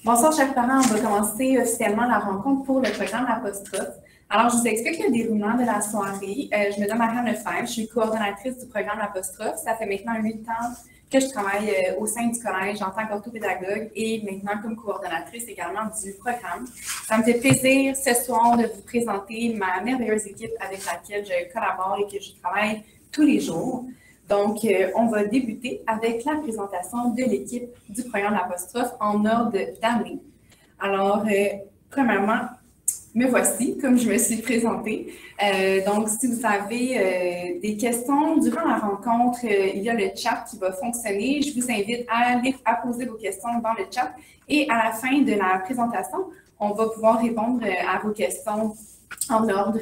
Bonsoir, chers parents. On va commencer officiellement la rencontre pour le programme Apostrophe. Alors, je vous explique le déroulement de la soirée. Je me nomme Marianne Lefebvre, je suis coordonnatrice du programme Apostrophe. Ça fait maintenant 8 ans que je travaille au sein du collège en tant qu'orthopédagogue et maintenant comme coordonnatrice également du programme. Ça me fait plaisir ce soir de vous présenter ma merveilleuse équipe avec laquelle je collabore et que je travaille tous les jours. Donc, on va débuter avec la présentation de l'équipe du programme Apostrophe en ordre d'année. Alors, premièrement, me voici, comme je me suis présentée. Donc, si vous avez des questions durant la rencontre, il y a le chat qui va fonctionner. Je vous invite à poser vos questions dans le chat. Et à la fin de la présentation, on va pouvoir répondre à vos questions en ordre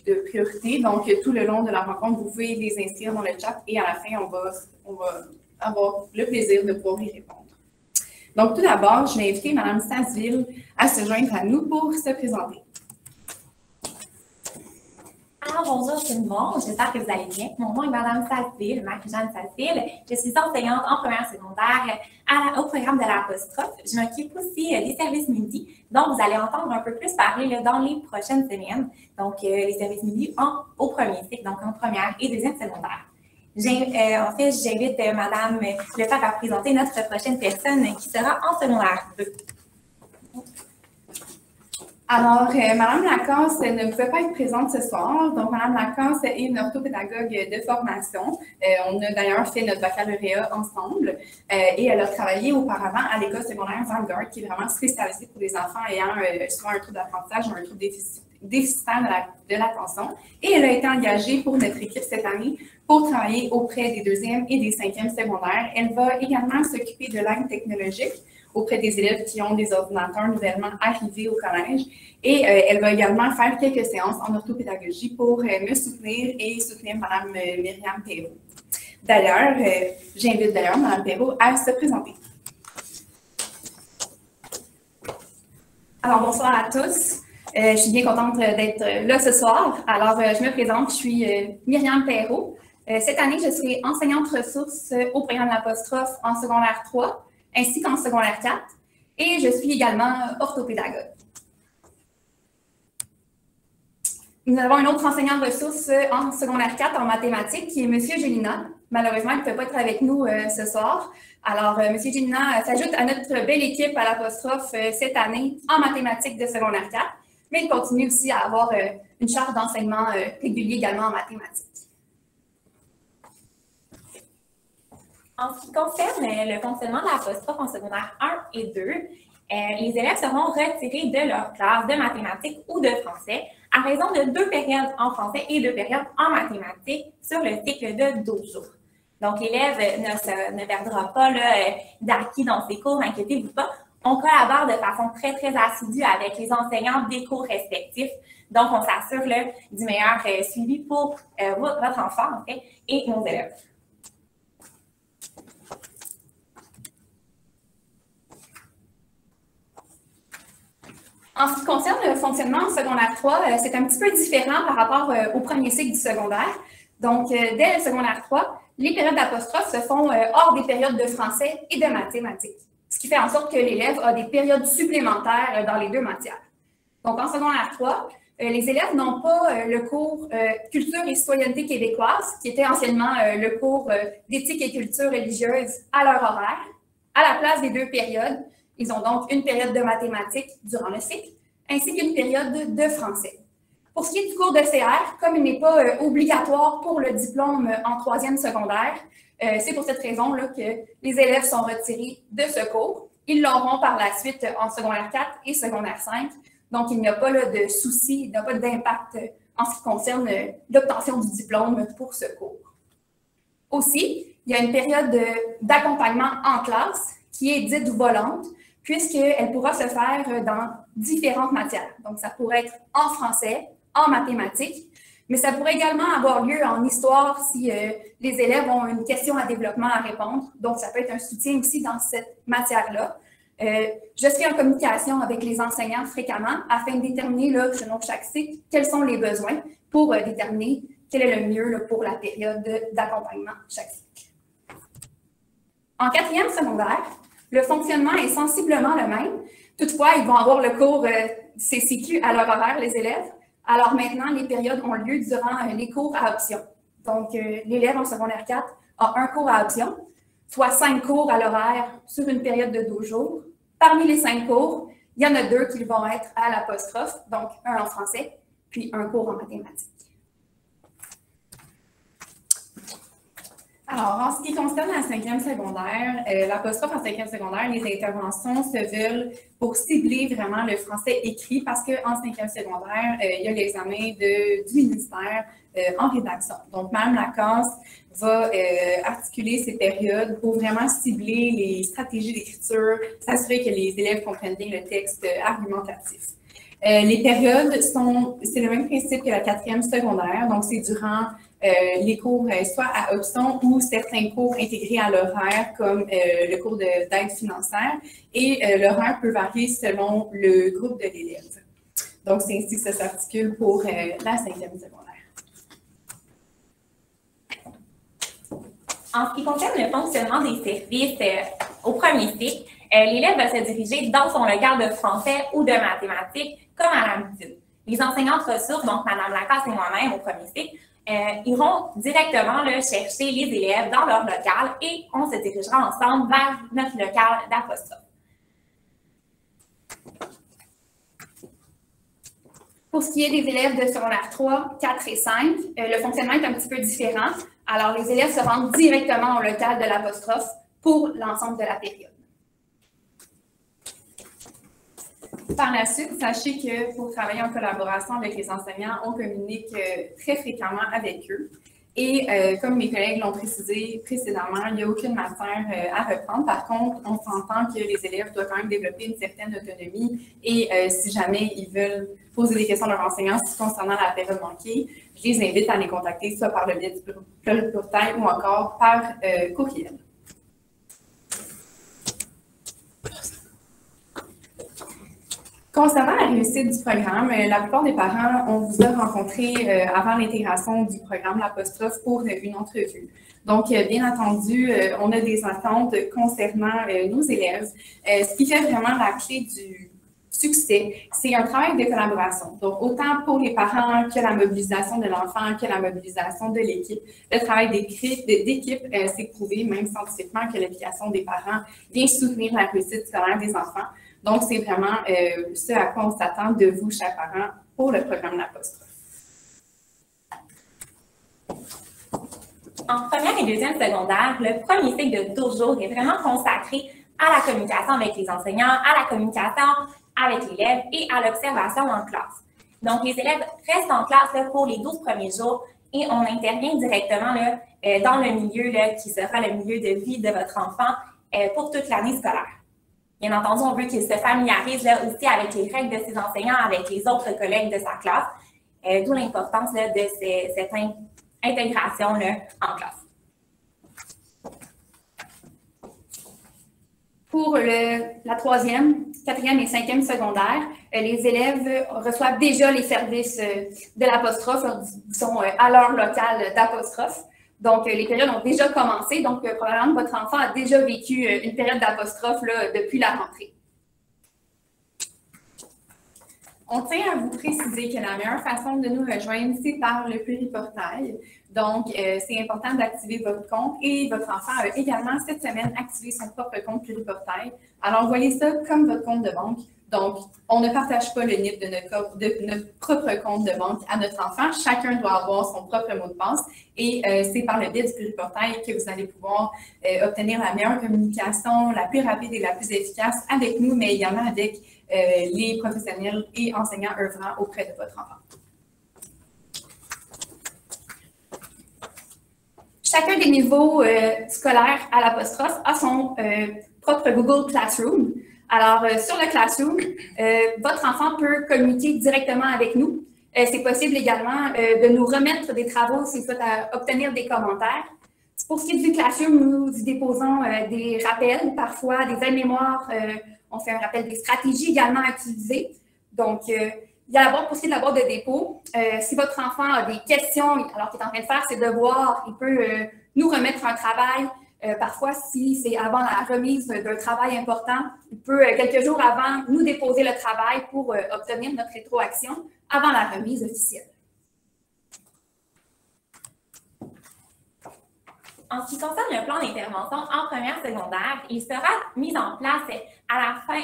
de priorité. Donc, tout le long de la rencontre, vous pouvez les inscrire dans le chat et à la fin, on va avoir le plaisir de pouvoir y répondre. Donc, tout d'abord, je vais inviter Mme Sasseville à se joindre à nous pour se présenter. Alors, bonjour tout le monde, j'espère que vous allez bien. Mon nom est Mme Sasseville, Marie-Jeanne Sasseville. Je suis enseignante en première secondaire au programme de l'Apostrophe. Je m'occupe aussi des services midi, dont vous allez entendre un peu plus parler dans les prochaines semaines. Donc, les services midi au premier cycle, donc en première et deuxième secondaire. En fait, j'invite Mme Lefebvre à présenter notre prochaine personne qui sera en secondaire 2. Alors, Mme Lacasse ne pouvait pas être présente ce soir. Donc, Mme Lacasse est une orthopédagogue de formation. On a d'ailleurs fait notre baccalauréat ensemble et elle a travaillé auparavant à l'école secondaire Vanguard, qui est vraiment spécialisée pour les enfants ayant soit un trouble d'apprentissage ou un trouble déficitaire de l'attention. Et elle a été engagée pour notre équipe cette année pour travailler auprès des deuxièmes et des cinquièmes secondaires. Elle va également s'occuper de l'aide technologique auprès des élèves qui ont des ordinateurs nouvellement arrivés au collège. Et elle va également faire quelques séances en orthopédagogie pour me soutenir et soutenir Mme Myriam Perrault. D'ailleurs, j'invite Mme Perrault à se présenter. Alors, bonsoir à tous. Je suis bien contente d'être là ce soir. Alors, je me présente, je suis Myriam Perrault. Cette année, je serai enseignante ressources au programme L'Apostrophe en secondaire 3, ainsi qu'en secondaire 4, et je suis également orthopédagogue. Nous avons un autre enseignant de ressources en secondaire 4 en mathématiques, qui est M. Gélina. Malheureusement, il ne peut pas être avec nous ce soir. Alors, M. Gélina s'ajoute à notre belle équipe à l'Apostrophe cette année en mathématiques de secondaire 4, mais il continue aussi à avoir une charge d'enseignement régulier également en mathématiques. En ce qui concerne le fonctionnement de l'Apostrophe en secondaire 1 et 2, les élèves seront retirés de leur classe de mathématiques ou de français à raison de 2 périodes en français et 2 périodes en mathématiques sur le cycle de 12 jours. Donc, l'élève ne perdra pas d'acquis dans ses cours, inquiétez-vous pas. On collabore de façon très, très assidue avec les enseignants des cours respectifs. Donc, on s'assure du meilleur suivi pour votre enfant en fait, et nos élèves. En ce qui concerne le fonctionnement en secondaire 3, c'est un petit peu différent par rapport au premier cycle du secondaire. Donc, dès le secondaire 3, les périodes d'apostrophe se font hors des périodes de français et de mathématiques, ce qui fait en sorte que l'élève a des périodes supplémentaires dans les deux matières. Donc, en secondaire 3, les élèves n'ont pas le cours Culture et citoyenneté québécoise, qui était anciennement le cours d'éthique et culture religieuse à leur horaire. À la place des 2 périodes, ils ont donc une période de mathématiques durant le cycle, ainsi qu'une période de français. Pour ce qui est du cours de CR, comme il n'est pas obligatoire pour le diplôme en 3e secondaire, c'est pour cette raison que les élèves sont retirés de ce cours. Ils l'auront par la suite en secondaire 4 et secondaire 5. Donc, il n'y a pas de souci, il n'y a pas d'impact en ce qui concerne l'obtention du diplôme pour ce cours. Aussi, il y a une période d'accompagnement en classe qui est dite volante, puisqu'elle pourra se faire dans différentes matières. Donc, ça pourrait être en français, en mathématiques, mais ça pourrait également avoir lieu en histoire si les élèves ont une question à développement à répondre. Donc, ça peut être un soutien aussi dans cette matière-là. Je suis en communication avec les enseignants fréquemment afin de déterminer, selon chaque cycle, quels sont les besoins pour déterminer quel est le mieux pour la période d'accompagnement chaque cycle. En 4e secondaire, Le fonctionnement est sensiblement le même. Toutefois, ils vont avoir le cours CCQ à leur horaire, les élèves. Alors maintenant, les périodes ont lieu durant les cours à option. Donc, l'élève en secondaire 4 a un cours à option, soit 5 cours à l'horaire sur une période de 12 jours. Parmi les 5 cours, il y en a 2 qui vont être à l'apostrophe, donc un en français, puis un cours en mathématiques. Alors, en ce qui concerne la 5e secondaire, l'apostrophe en 5e secondaire, les interventions se veulent pour cibler vraiment le français écrit parce qu'en 5e secondaire, il y a l'examen du ministère en rédaction. Donc, Mme Lacasse va articuler ces périodes pour vraiment cibler les stratégies d'écriture, s'assurer que les élèves comprennent bien le texte argumentatif. Les périodes c'est le même principe que la 4e secondaire, donc c'est durant les cours soit à option ou certains cours intégrés à l'horaire comme le cours d'aide financière et l'horaire peut varier selon le groupe de l'élève. Donc, c'est ainsi que ça s'articule pour la 5e secondaire. En ce qui concerne le fonctionnement des services au premier cycle, l'élève va se diriger dans son local de français ou de mathématiques comme à l'habitude. Les enseignantes ressources, donc Mme Lacasse et moi-même au premier cycle, iront directement chercher les élèves dans leur local et on se dirigera ensemble vers notre local d'apostrophe. Pour ce qui est des élèves de secondaire 3, 4 et 5, le fonctionnement est un petit peu différent. Alors, les élèves se rendent directement au local de l'apostrophe pour l'ensemble de la période. Par la suite, sachez que pour travailler en collaboration avec les enseignants, on communique très fréquemment avec eux. Et comme mes collègues l'ont précisé précédemment, il n'y a aucune matière à reprendre. Par contre, on s'entend que les élèves doivent quand même développer une certaine autonomie et si jamais ils veulent poser des questions à leurs enseignants concernant la période manquée, je les invite à les contacter soit par le biais du pluriportail ou encore par courriel. Concernant la réussite du programme, la plupart des parents, on vous a rencontré avant l'intégration du programme l'apostrophe pour une entrevue. Donc, bien entendu, on a des attentes concernant nos élèves. Ce qui fait vraiment la clé du succès, c'est un travail de collaboration. Donc, autant pour les parents que la mobilisation de l'enfant, que la mobilisation de l'équipe. Le travail d'équipe, c'est prouvé, même scientifiquement, que l'implication des parents vient soutenir la réussite scolaire des enfants. Donc, c'est vraiment ce à quoi on s'attend de vous, chers parents, pour le programme l'apostrophe. En première et deuxième secondaire, le premier cycle de 12 jours est vraiment consacré à la communication avec les enseignants, à la communication avec l'élève et à l'observation en classe. Donc, les élèves restent en classe là, pour les 12 premiers jours et on intervient directement là, dans le milieu là, qui sera le milieu de vie de votre enfant pour toute l'année scolaire. Bien entendu, on veut qu'il se familiarise là, aussi avec les règles de ses enseignants, avec les autres collègues de sa classe, d'où l'importance là, de cette intégration là, en classe. Pour la 3e, 4e et 5e secondaire, les élèves reçoivent déjà les services de l'apostrophe, disons, à leur local d'apostrophe. Donc, les périodes ont déjà commencé. Donc, probablement, votre enfant a déjà vécu une période d'apostrophe depuis la rentrée. On tient à vous préciser que la meilleure façon de nous rejoindre, c'est par le pluriportail. Donc, c'est important d'activer votre compte et votre enfant a également cette semaine activé son propre compte pluriportail. Alors, voyez ça comme votre compte de banque. Donc, on ne partage pas le NIP de notre propre compte de banque à notre enfant. Chacun doit avoir son propre mot de passe et c'est par le biais du pluriportail que vous allez pouvoir obtenir la meilleure communication, la plus rapide et la plus efficace avec nous, mais également avec les professionnels et enseignants œuvrant auprès de votre enfant. Chacun des niveaux scolaires à l'apostrophe a son propre Google Classroom. Alors, sur le Classroom, votre enfant peut communiquer directement avec nous. C'est possible également de nous remettre des travaux s'il souhaite obtenir des commentaires. Pour ce qui est du Classroom, nous y déposons des rappels, parfois des aides-mémoires. On fait un rappel des stratégies également à utiliser. Donc, il y a pour ce qui est de la boîte de dépôt. Si votre enfant a des questions alors qu'il est en train de faire ses devoirs, il peut nous remettre un travail Parfois, si c'est avant la remise d'un travail important, il peut, quelques jours avant, nous déposer le travail pour obtenir notre rétroaction avant la remise officielle. En ce qui concerne le plan d'intervention en première secondaire, il sera mis en place à la fin,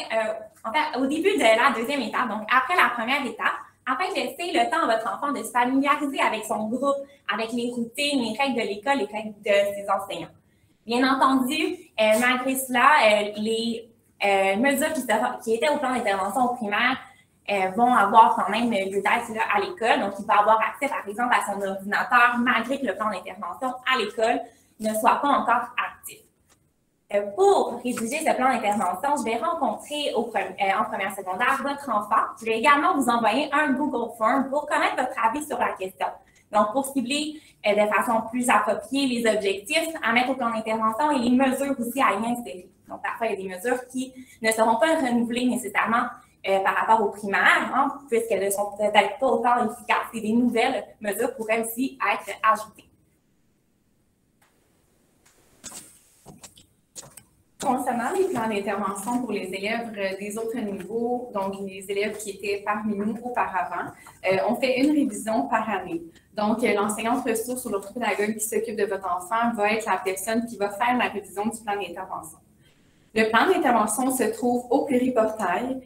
en fait, au début de la deuxième étape, donc après la première étape, afin de laisser le temps à votre enfant de se familiariser avec son groupe, avec les routines, les règles de l'école, les règles de ses enseignants. Bien entendu, malgré cela, les mesures qui étaient au plan d'intervention au primaire vont avoir quand même lieu d'être à l'école. Donc, il peut avoir accès, par exemple, à son ordinateur, malgré que le plan d'intervention à l'école ne soit pas encore actif. Pour rédiger ce plan d'intervention, je vais rencontrer en première secondaire votre enfant. Je vais également vous envoyer un Google Form pour connaître votre avis sur la question. Donc, pour cibler de façon plus appropriée les objectifs à mettre au plan d'intervention et les mesures aussi à y insérer. Donc, parfois, il y a des mesures qui ne seront pas renouvelées nécessairement par rapport aux primaires, hein, puisqu'elles ne sont peut-être pas autant efficaces et des nouvelles mesures pourraient aussi être ajoutées. Concernant les plans d'intervention pour les élèves des autres niveaux, donc les élèves qui étaient parmi nous auparavant, on fait une révision par année. Donc, l'enseignante ressource ou l'autre pédagogue qui s'occupe de votre enfant va être la personne qui va faire la révision du plan d'intervention. Le plan d'intervention se trouve au pluriportail.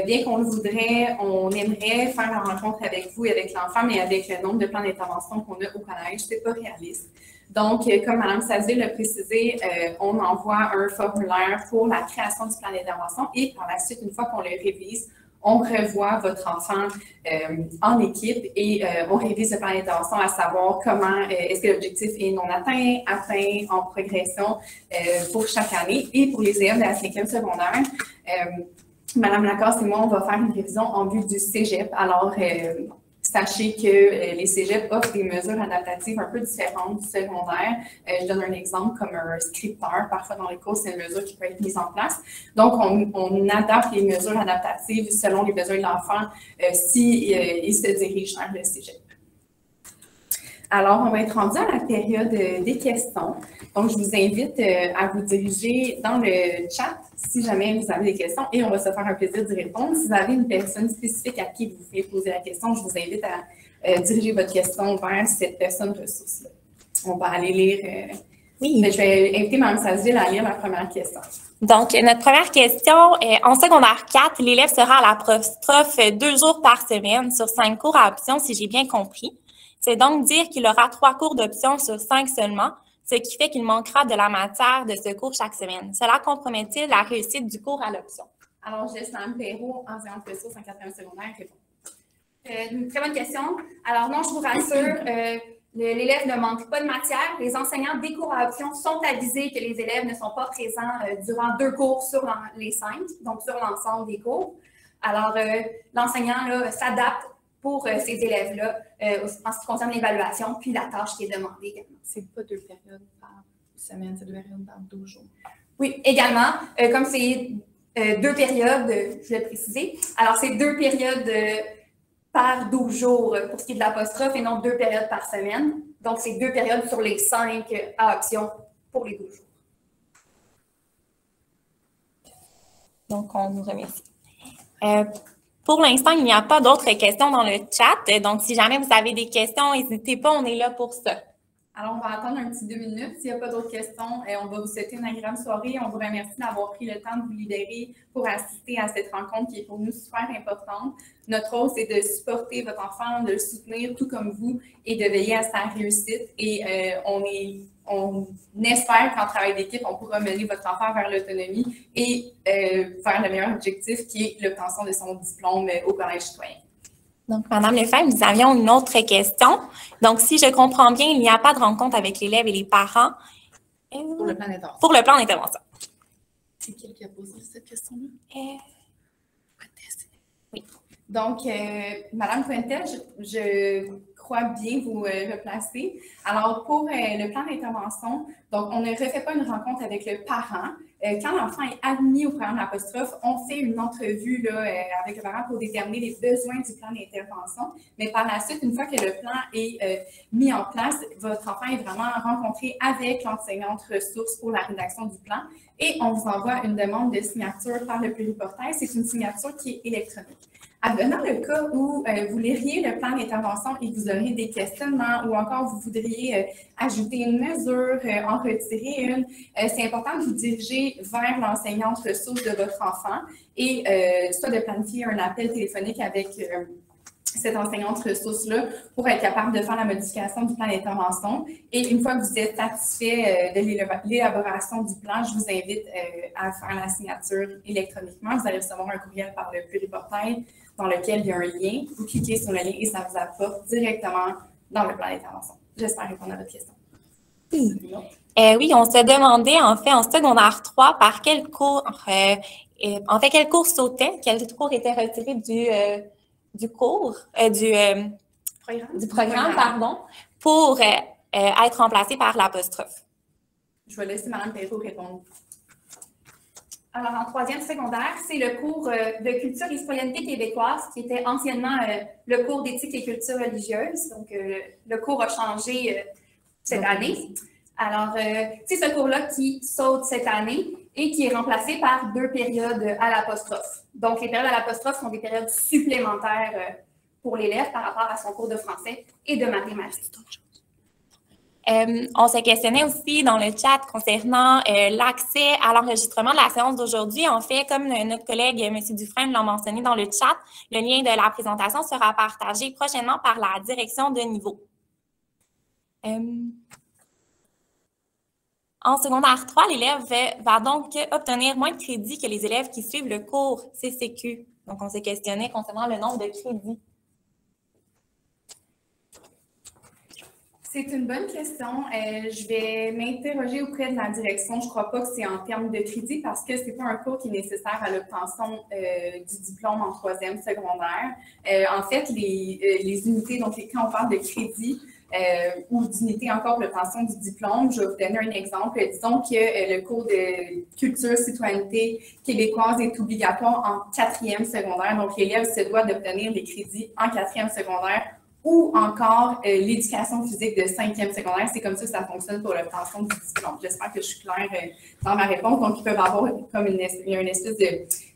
Bien qu'on le voudrait, on aimerait faire la rencontre avec vous et avec l'enfant, mais avec le nombre de plans d'intervention qu'on a au collège, ce n'est pas réaliste. Donc, comme Mme Sazville l'a précisé, on envoie un formulaire pour la création du plan d'intervention et par la suite, une fois qu'on le révise, on revoit votre enfant en équipe et on révise le plan d'intervention à savoir comment est-ce que l'objectif est non atteint, atteint, en progression pour chaque année. Et pour les élèves de la 5e secondaire, Mme Lacasse et moi, on va faire une révision en vue du cégep. Alors, sachez que les cégeps offrent des mesures adaptatives un peu différentes du secondaire. Je donne un exemple comme un scripteur. Parfois, dans les cours, c'est une mesure qui peut être mise en place. Donc, on adapte les mesures adaptatives selon les besoins de l'enfant s'il se dirige vers le cégep. Alors, on va être rendu à la période des questions. Donc, je vous invite à vous diriger dans le chat si jamais vous avez des questions et on va se faire un plaisir d'y répondre. Si vous avez une personne spécifique à qui vous voulez poser la question, je vous invite à diriger votre question vers cette personne ressource-là. On va aller lire. Oui. Je vais inviter Mme Sazville à lire la première question. Donc, notre première question, en secondaire 4, l'élève sera à l'apostrophe 2 jours par semaine sur 5 cours à option, si j'ai bien compris. C'est donc dire qu'il aura 3 cours d'option sur 5 seulement, ce qui fait qu'il manquera de la matière de ce cours chaque semaine. Cela compromet-il la réussite du cours à l'option? Alors, je laisse Mme Perrault, enseignante ressource en 4e secondaire, répondre. Une très bonne question. Alors non, je vous rassure, l'élève ne manque pas de matière. Les enseignants des cours à option sont avisés que les élèves ne sont pas présents durant 2 cours sur les 5, donc sur l'ensemble des cours. Alors, l'enseignant s'adapte pour ces élèves-là en ce qui concerne l'évaluation, puis la tâche qui est demandée également. C'est pas 2 périodes par semaine, c'est 2 périodes par 12 jours. Oui, également, comme c'est 2 périodes, je l'ai précisé, alors c'est 2 périodes par 12 jours pour ce qui est de l'apostrophe et non 2 périodes par semaine. Donc, c'est 2 périodes sur les 5 à option pour les 12 jours. Donc, on nous remercie. Pour l'instant, il n'y a pas d'autres questions dans le chat. Donc, si jamais vous avez des questions, n'hésitez pas, on est là pour ça. Alors, on va attendre un petit 2 minutes. S'il n'y a pas d'autres questions, on va vous souhaiter une agréable soirée. On vous remercie d'avoir pris le temps de vous libérer pour assister à cette rencontre qui est pour nous super importante. Notre rôle, c'est de supporter votre enfant, de le soutenir tout comme vous et de veiller à sa réussite. Et on espère qu'en travail d'équipe, on pourra mener votre enfant vers l'autonomie et vers le meilleur objectif qui est l'obtention de son diplôme au Collège citoyen. Donc, Mme Lefebvre, nous avions une autre question. Donc, si je comprends bien, il n'y a pas de rencontre avec l'élève et les parents. Pour le plan d'intervention. Pour le plan d'intervention. C'est qui a posé cette question-là? Oui. Donc, Madame Puentel, je crois bien vous replacer. Alors, pour le plan d'intervention, donc, on ne refait pas une rencontre avec le parent. Quand l'enfant est admis au programme apostrophe, on fait une entrevue là, avec le parent pour déterminer les besoins du plan d'intervention. Mais par la suite, une fois que le plan est mis en place, votre enfant est vraiment rencontré avec l'enseignante ressource pour la rédaction du plan et on vous envoie une demande de signature par le pluriportail. C'est une signature qui est électronique. Advenant le cas où vous liriez le plan d'intervention et que vous auriez des questionnements ou encore vous voudriez ajouter une mesure, en retirer une, c'est important de vous diriger vers l'enseignante ressource de votre enfant et soit de planifier un appel téléphonique avec cette enseignante ressource-là pour être capable de faire la modification du plan d'intervention. Et une fois que vous êtes satisfait de l'élaboration du plan, je vous invite à faire la signature électroniquement. Vous allez recevoir un courriel par le pluriportail dans lequel il y a un lien. Vous cliquez sur le lien et ça vous apporte directement dans le plan d'intervention. J'espère répondre à votre question. Oui, on se demandait en fait en secondaire 3 par quel cours, quel cours sautait, quel cours était retiré du programme, pardon, pour être remplacé par l'apostrophe. Je vais laisser Mme Perrault répondre. Alors, en troisième secondaire, c'est le cours de culture et citoyenneté québécoise qui était anciennement le cours d'éthique et culture religieuse. Donc, le cours a changé cette année. Alors, c'est ce cours-là qui saute cette année et qui est remplacé par 2 périodes à l'apostrophe. Donc, les périodes à l'apostrophe sont des périodes supplémentaires pour l'élève par rapport à son cours de français et de mathématiques. On s'est questionné aussi dans le chat concernant l'accès à l'enregistrement de la séance d'aujourd'hui. En fait, comme notre collègue M. Dufresne l'a mentionné dans le chat, le lien de la présentation sera partagé prochainement par la direction de niveau. En secondaire 3, l'élève va donc obtenir moins de crédits que les élèves qui suivent le cours CCQ. Donc, on s'est questionné concernant le nombre de crédits. C'est une bonne question. Je vais m'interroger auprès de la direction. Je ne crois pas que c'est en termes de crédit parce que ce n'est pas un cours qui est nécessaire à l'obtention du diplôme en 3e secondaire. En fait, les unités, donc quand on parle de crédit ou d'unités encore pour l'obtention du diplôme, je vais vous donner un exemple. Disons que le cours de culture, citoyenneté québécoise est obligatoire en 4e secondaire. Donc, l'élève se doit d'obtenir les crédits en 4e secondaire ou encore l'éducation physique de 5e secondaire. C'est comme ça que ça fonctionne pour l'obtention du diplôme. J'espère que je suis claire dans ma réponse. Donc, ils peuvent avoir comme une espèce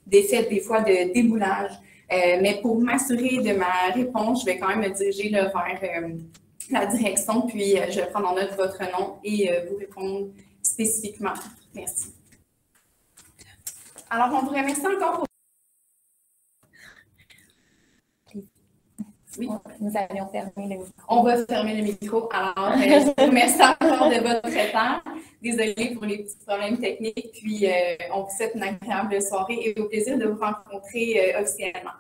d'effet, des fois, de déboulage. Mais pour m'assurer de ma réponse, je vais quand même me diriger là, vers la direction, puis je vais prendre en note votre nom et vous répondre spécifiquement. Merci. Alors, on vous remercie encore pour... Oui, nous allions fermer le micro. On va fermer le micro. Alors, je vous remercie encore de votre temps. Désolée pour les petits problèmes techniques. Puis, on vous souhaite une agréable soirée et au plaisir de vous rencontrer officiellement.